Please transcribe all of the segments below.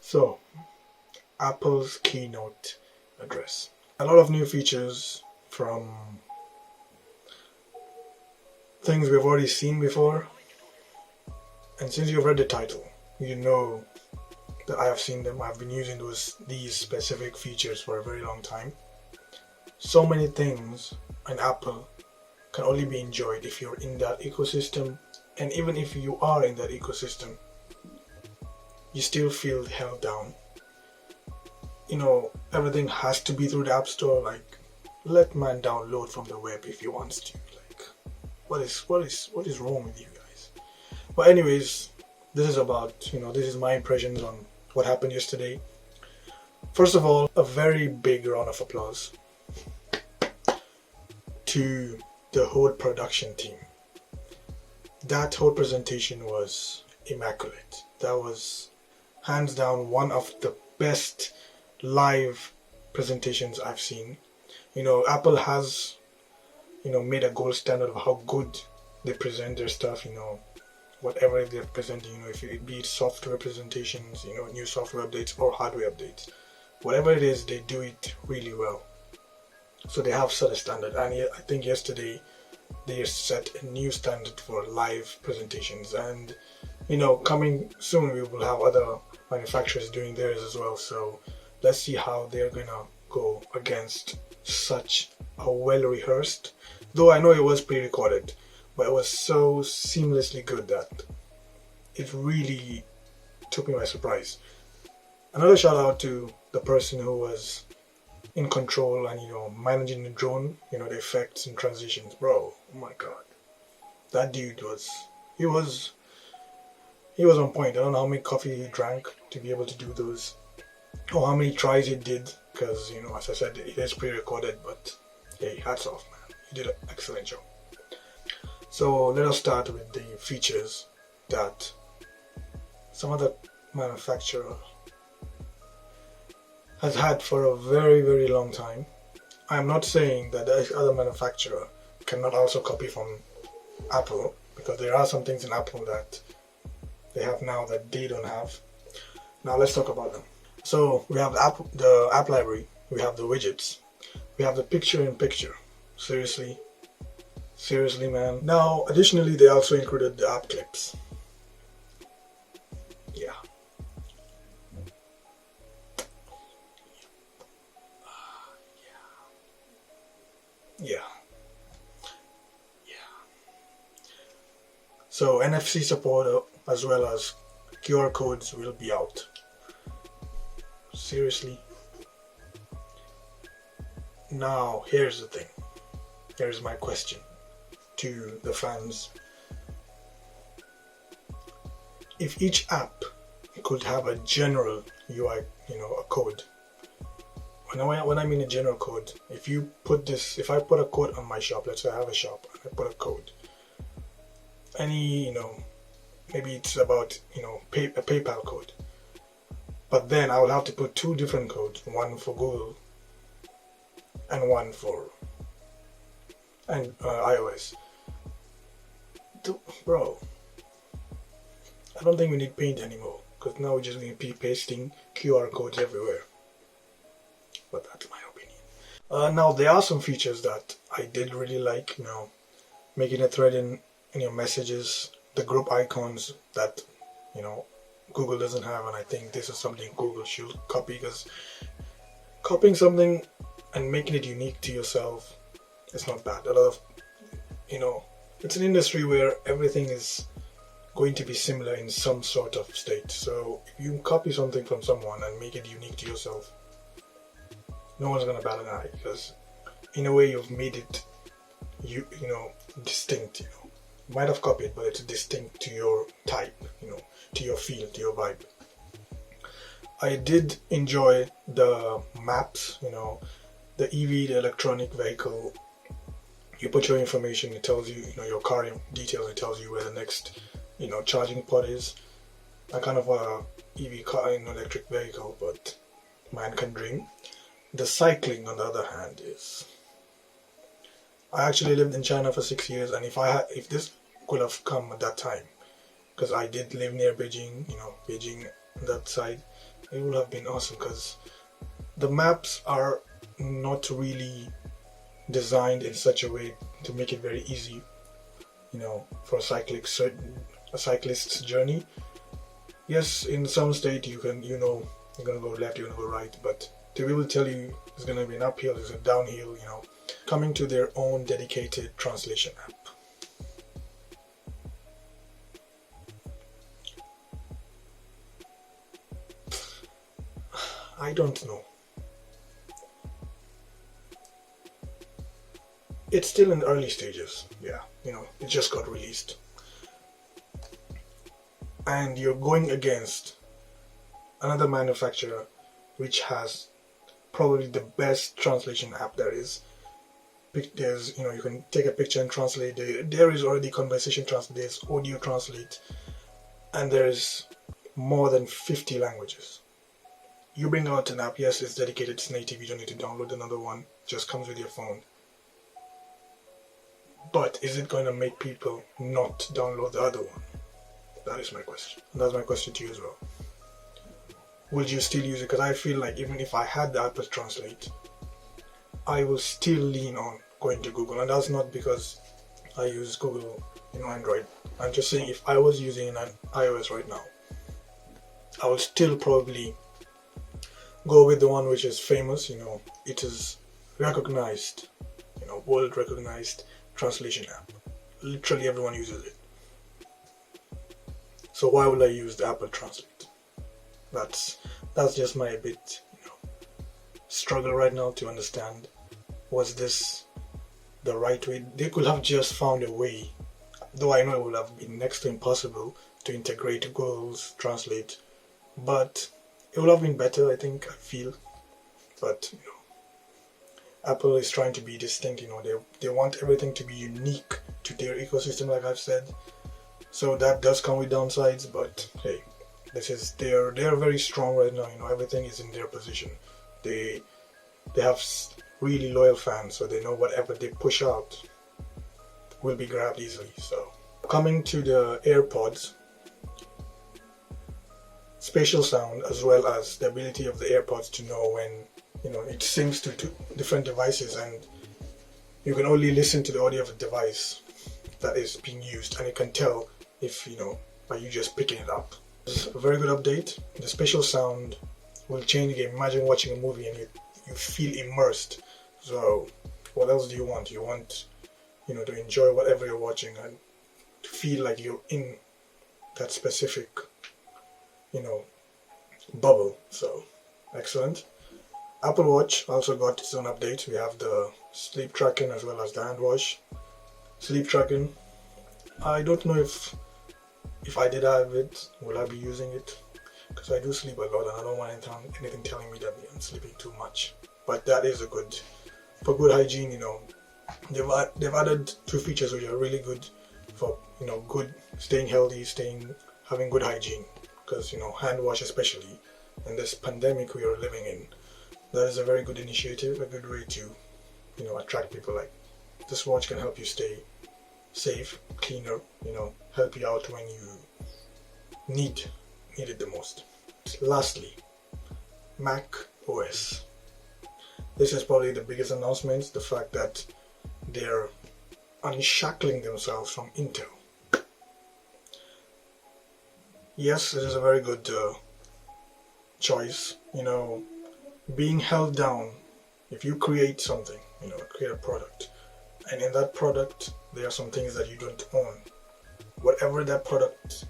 So, Apple's keynote address. A lot of new features from things we've already seen before. And since you've read the title, you know that I have seen them. I've been using these specific features for a very long time. So many things in Apple can only be enjoyed if you're in that ecosystem, and even if you are in that ecosystem, you still feel held down. Everything has to be through the App Store. Like, let man download from the web if he wants to. Like, what is wrong with you guys? But anyways, this is about, this is my impressions on what happened yesterday. First of all, a very big round of applause to the whole production team. That whole presentation was immaculate. That was hands down one of the best live presentations I've seen. Apple has, made a gold standard of how good they present their stuff, whatever they're presenting, if it be software presentations, new software updates or hardware updates. Whatever it is, they do it really well. So they have set a standard, and I think yesterday they set a new standard for live presentations, and coming soon we will have other manufacturers doing theirs as well. So let's see how they're gonna go against such a well-rehearsed, though I know it was pre-recorded, but it was so seamlessly good that it really took me by surprise. Another shout out to the person who was in control and managing the drone, the effects and transitions. Bro, oh my god, that dude was on point. I don't know how many coffee he drank to be able to do those, or how many tries he did, because as I said, it is pre-recorded, but hey, hats off, man, he did an excellent job. So let us start with the features that some other manufacturer has had for a very, very long time. I'm not saying that the other manufacturer cannot also copy from Apple, because there are some things in Apple that they have now that they don't have. Now let's talk about them. So we have the app library, we have the widgets, we have the picture-in-picture. Seriously, man. Now additionally, they also included the app clips. Yeah. So NFC support as well as QR codes will be out. Seriously? Now here's the thing. Here's my question to the fans. If each app could have a general UI, a code. When I mean a general code, if I put a code on my shop, let's say I have a shop and I put a code, maybe it's about, a PayPal code, but then I will have to put two different codes, one for Google and one for iOS. Bro, I don't think we need Paint anymore, because now we're just going to be pasting QR codes everywhere. But that's my opinion. Now there are some features that I did really like, making a thread in your messages, the group icons that, Google doesn't have, and I think this is something Google should copy, because copying something and making it unique to yourself is not bad. A lot of, it's an industry where everything is going to be similar in some sort of state. So if you copy something from someone and make it unique to yourself, no one's gonna bat an eye, because in a way you've made it distinct. You might have copied, but it's distinct to your type, to your feel, to your vibe. I did enjoy the maps, the EV, the electronic vehicle. You put your information, it tells you, your car details, it tells you where the next, charging port is. I kind of a EV car, electric vehicle, but man can dream. The cycling, on the other hand, is... I actually lived in China for 6 years, and if this could have come at that time, because I did live near Beijing, Beijing, that side, It would have been awesome because the maps are not really designed in such a way to make it very easy, for a cyclist's journey. Yes, in some state you're gonna go left, you're gonna go right, but they will tell you it's gonna be an uphill, it's a downhill, coming to their own dedicated translation app. I don't know. It's still in the early stages. Yeah, it just got released. And you're going against another manufacturer which has probably the best translation app there is. There's, you can take a picture and translate. There is already conversation translate, there's audio translate, and there's more than 50 languages. You bring out an app, yes, it's dedicated, it's native, you don't need to download another one, it just comes with your phone. But is it going to make people not download the other one? That is my question. And that's my question to you as well. Would you still use it? Because I feel like even if I had the Apple Translate, I will still lean on going to Google. And that's not because I use Google in Android. I'm just saying if I was using an iOS right now, I would still probably go with the one which is famous. It is recognized, world recognized translation app. Literally everyone uses it. So why would I use the Apple Translate? That's just my bit, struggle right now to understand, was this the right way? They could have just found a way, though I know it would have been next to impossible to integrate Google's Translate, but it would have been better, I feel. But Apple is trying to be distinct, they want everything to be unique to their ecosystem, like I've said. So that does come with downsides, but hey, they're very strong right now, everything is in their position. They have really loyal fans, so they know whatever they push out will be grabbed easily. So coming to the AirPods, spatial sound as well as the ability of the AirPods to know when it syncs to different devices, and you can only listen to the audio of the device that is being used, and it can tell if by you just picking it up. It's a very good update. The spatial sound will change the game. Imagine watching a movie and you feel immersed. So what else do you want? You want to enjoy whatever you're watching and to feel like you're in that specific bubble. So excellent. Apple Watch also got its own update. We have the sleep tracking as well as the hand wash. Sleep tracking, I don't know if I did have it, will I be using it? Because I do sleep a lot and I don't want anything telling me that I'm sleeping too much. But that is for good hygiene, they've added 2 features which are really good for good staying healthy, having good hygiene. Because hand wash, especially in this pandemic we are living in, that is a very good initiative, a good way to attract people. Like, this watch can help you stay safe, cleaner, help you out when you need it the most. Lastly, Mac OS. This is probably the biggest announcement, the fact that they're unshackling themselves from Intel. Yes, it is a very good choice. Being held down, if you create something, create a product, and in that product there are some things that you don't own. Whatever that product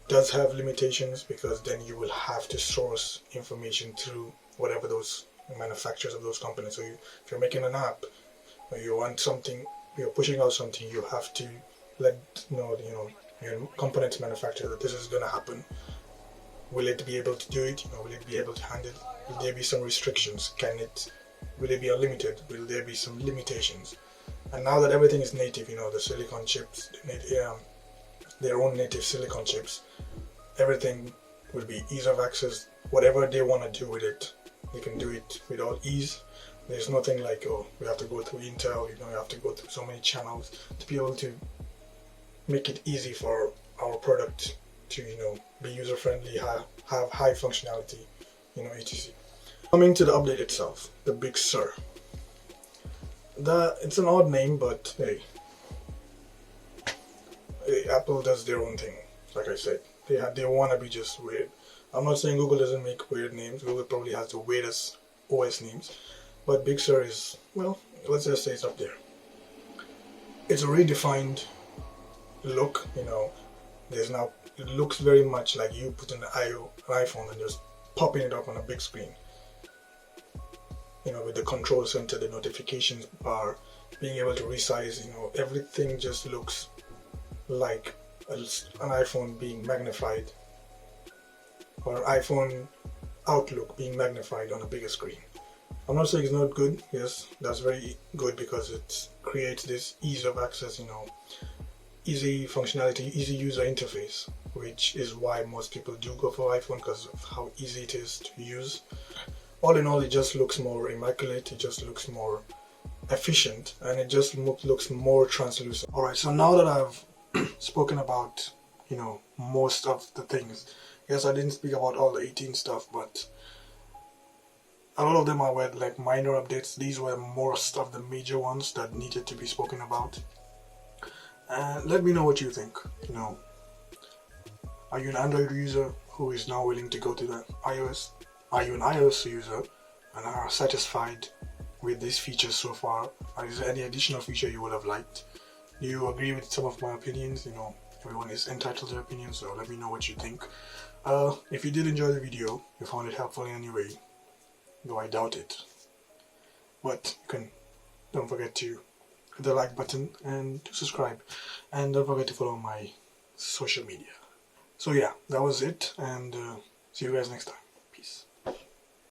does have limitations, because then you will have to source information through whatever those manufacturers of those companies. So if you're making an app or you want something, you're pushing out something, you have to let your components manufacturer that this is going to happen. Will it be able to do it? Will it be able to handle it? Will there be some restrictions? Will it be unlimited? Will there be some limitations? And now that everything is native, the silicon chips, their own native silicon chips, everything will be ease of access. Whatever they want to do with it, they can do it with all ease. There's nothing like, we have to go through Intel, you have to go through so many channels to be able to make it easy for our product to, be user friendly, have high functionality, etc. Coming to the update itself, the Big Sur. It's an odd name, but hey, Apple does their own thing. Like I said, they want to be just weird. I'm not saying Google doesn't make weird names. Google probably has the weirdest OS names, but Big Sur is, well, let's just say it's up there. It's a redefined look. It looks very much like you put an iPhone and just popping it up on a big screen. With the control center, the notifications bar, being able to resize, everything just looks like an iPhone being magnified, or an iPhone Outlook being magnified on a bigger screen. I'm not saying it's not good. Yes, that's very good because it creates this ease of access, easy functionality, easy user interface, which is why most people do go for iPhone, because of how easy it is to use. All in all, it just looks more immaculate, it just looks more efficient, and it just looks more translucent. Alright, so now that I've spoken about, most of the things, yes, I didn't speak about all the 18 stuff, but a lot of them were like minor updates. These were most of the major ones that needed to be spoken about. And let me know what you think. Are you an Android user who is now willing to go to the iOS? Are you an iOS user and are satisfied with these features so far? Or is there any additional feature you would have liked? Do you agree with some of my opinions? Everyone is entitled to their opinion, so let me know what you think. If you did enjoy the video, you found it helpful in any way, though I doubt it. But don't forget to hit the like button and to subscribe. And don't forget to follow my social media. So yeah, that was it, and see you guys next time.